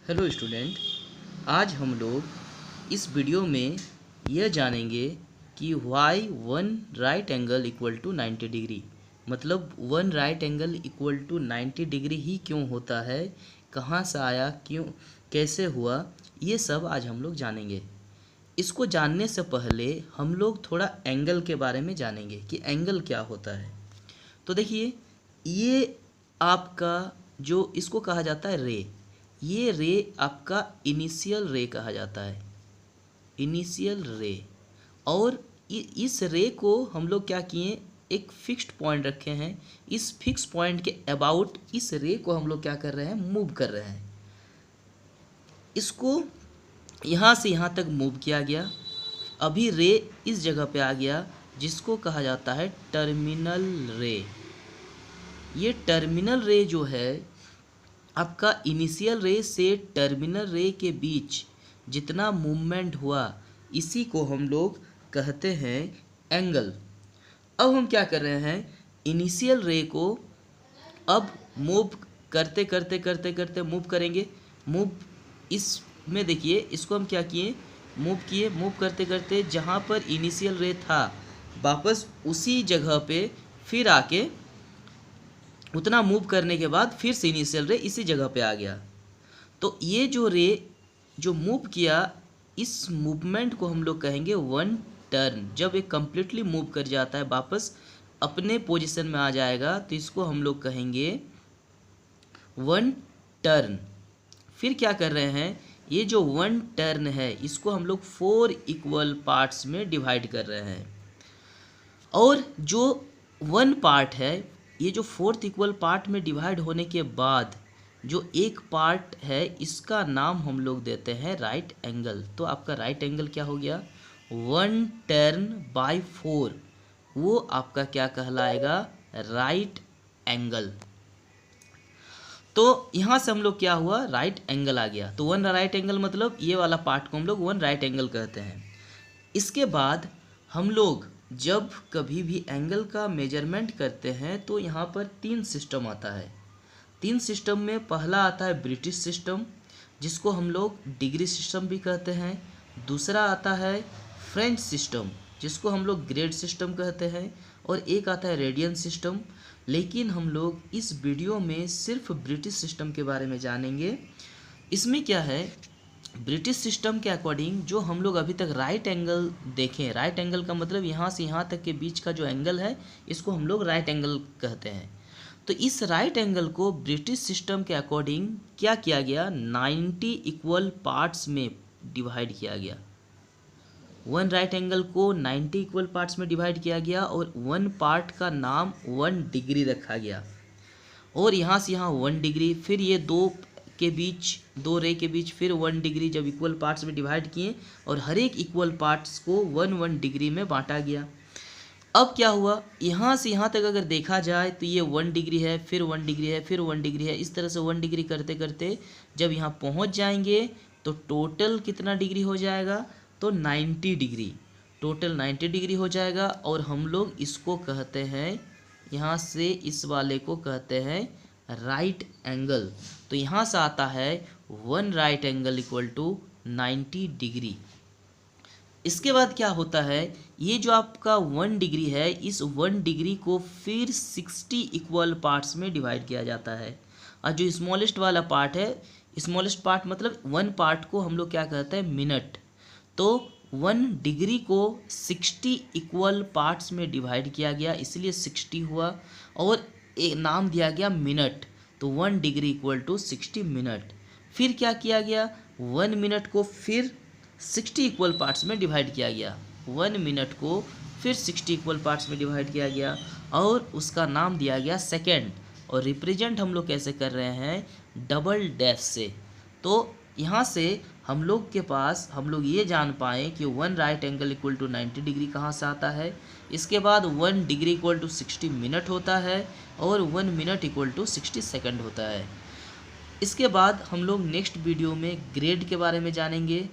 Hello student. आज हम लोग इस वीडियो में यह जानेंगे कि why one right angle equal to 90 degree, मतलब one right angle equal to 90 degree ही क्यों होता है, कहाँ से आया, क्यों, कैसे हुआ, ये सब आज हम लोग जानेंगे। इसको जानने से पहले हम लोग थोड़ा एंगल के बारे में जानेंगे कि एंगल क्या होता है। तो देखिए, ये आपका जो इसको कहा जाता है रे, ये रे आपका इनिशियल रे कहा जाता है, इनिशियल रे। और इस रे को हम लोग क्या किए, एक फिक्स्ड पॉइंट रखे हैं। इस फिक्स पॉइंट के अबाउट इस रे को हम लोग क्या कर रहे हैं, मूव कर रहे हैं। इसको यहाँ से यहाँ तक मूव किया गया। अभी रे इस जगह पे आ गया जिसको कहा जाता है टर्मिनल रे। ये टर्मिनल रे जो है आपका इनिशियल रे से टर्मिनल रे के बीच जितना मूवमेंट हुआ, इसी को हम लोग कहते हैं एंगल। अब हम क्या कर रहे हैं, इनिशियल रे को अब मूव करते करते करते करते मूव करेंगे। मूव इसमें देखिए, इसको हम क्या किए, मूव करते करते जहाँ पर इनिशियल रे था वापस उसी जगह पे फिर आके उतना मूव करने के बाद फिर से इनिशियल रे इसी जगह पे आ गया। तो ये जो रे जो मूव किया, इस मूवमेंट को हम लोग कहेंगे वन टर्न। जब एक कम्प्लीटली मूव कर जाता है, वापस अपने पोजीशन में आ जाएगा, तो इसको हम लोग कहेंगे वन टर्न। फिर क्या कर रहे हैं, ये जो वन टर्न है इसको हम लोग 4 इक्वल पार्ट्स में डिवाइड कर रहे हैं। और जो वन पार्ट है, ये जो 4th इक्वल पार्ट में डिवाइड होने के बाद जो एक पार्ट है, इसका नाम हम लोग देते हैं राइट एंगल। तो आपका राइट एंगल क्या हो गया, वन टर्न बाय 4, वो आपका क्या कहलाएगा, राइट एंगल। तो यहाँ से हम लोग क्या हुआ, राइट एंगल आ गया। तो वन राइट एंगल मतलब ये वाला पार्ट को हम लोग वन राइट एंगल कहते हैं। इसके बाद हम लोग जब कभी भी एंगल का मेजरमेंट करते हैं तो यहाँ पर 3 सिस्टम आता है। 3 सिस्टम में पहला आता है ब्रिटिश सिस्टम, जिसको हम लोग डिग्री सिस्टम भी कहते हैं। दूसरा आता है फ्रेंच सिस्टम, जिसको हम लोग ग्रेड सिस्टम कहते हैं। और एक आता है रेडियन सिस्टम। लेकिन हम लोग इस वीडियो में सिर्फ ब्रिटिश सिस्टम के बारे में जानेंगे। इसमें क्या है, ब्रिटिश सिस्टम के अकॉर्डिंग जो हम लोग अभी तक राइट एंगल देखें, राइट एंगल का मतलब यहाँ से यहाँ तक के बीच का जो एंगल है, इसको हम लोग राइट एंगल कहते हैं। तो इस राइट एंगल को ब्रिटिश सिस्टम के अकॉर्डिंग क्या किया गया, 90 इक्वल पार्ट्स में डिवाइड किया गया। वन राइट एंगल को 90 इक्वल पार्ट्स में डिवाइड किया गया और वन पार्ट का नाम 1 डिग्री रखा गया। और यहाँ से यहाँ 1 डिग्री, फिर ये दो रे के बीच फिर 1 डिग्री जब इक्वल पार्ट्स में डिवाइड किए, और हर एक इक्वल पार्ट्स को 1 डिग्री में बांटा गया। अब क्या हुआ, यहाँ से यहाँ तक अगर देखा जाए तो ये 1 डिग्री है, फिर 1 डिग्री है, फिर 1 डिग्री है। इस तरह से 1 डिग्री करते करते जब यहाँ पहुँच जाएंगे तो टोटल कितना डिग्री हो जाएगा, तो 90 डिग्री, टोटल 90 डिग्री हो जाएगा। और हम लोग इसको कहते हैं, यहाँ से इस वाले को कहते हैं राइट एंगल। तो यहाँ से आता है one right angle equal to 90 degree. इसके बाद क्या होता है, ये जो आपका 1 डिग्री है, इस 1 डिग्री को फिर 60 इक्वल पार्ट्स में डिवाइड किया जाता है। और जो स्मॉलेस्ट वाला पार्ट है, स्मॉलेस्ट पार्ट मतलब 1 पार्ट को हम लोग क्या कहते हैं, मिनट। तो 1 डिग्री को 60 इक्वल पार्ट्स में डिवाइड किया गया, इसलिए 60 हुआ। और एक नाम दिया गया मिनट। तो 1 डिग्री इक्वल टू 60 मिनट। फिर क्या किया गया, 1 मिनट को फिर 60 इक्वल पार्ट्स में डिवाइड किया गया। 1 मिनट को फिर 60 इक्वल पार्ट्स में डिवाइड किया गया और उसका नाम दिया गया सेकेंड। और रिप्रेजेंट हम लोग कैसे कर रहे हैं, डबल डैश से। तो यहाँ से हम लोग के पास हम लोग ये जान पाएँ कि 1 right angle equal to 90 degree कहाँ से आता है। इसके बाद 1 डिग्री इक्वल टू 60 मिनट होता है और 1 मिनट इक्वल टू 60 सेकंड होता है। इसके बाद हम लोग नेक्स्ट वीडियो में ग्रेड के बारे में जानेंगे।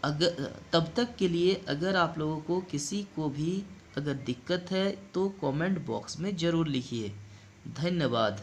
अगर तब तक के लिए अगर आप लोगों को किसी को भी अगर दिक्कत है तो कमेंट बॉक्स में ज़रूर लिखिए। धन्यवाद।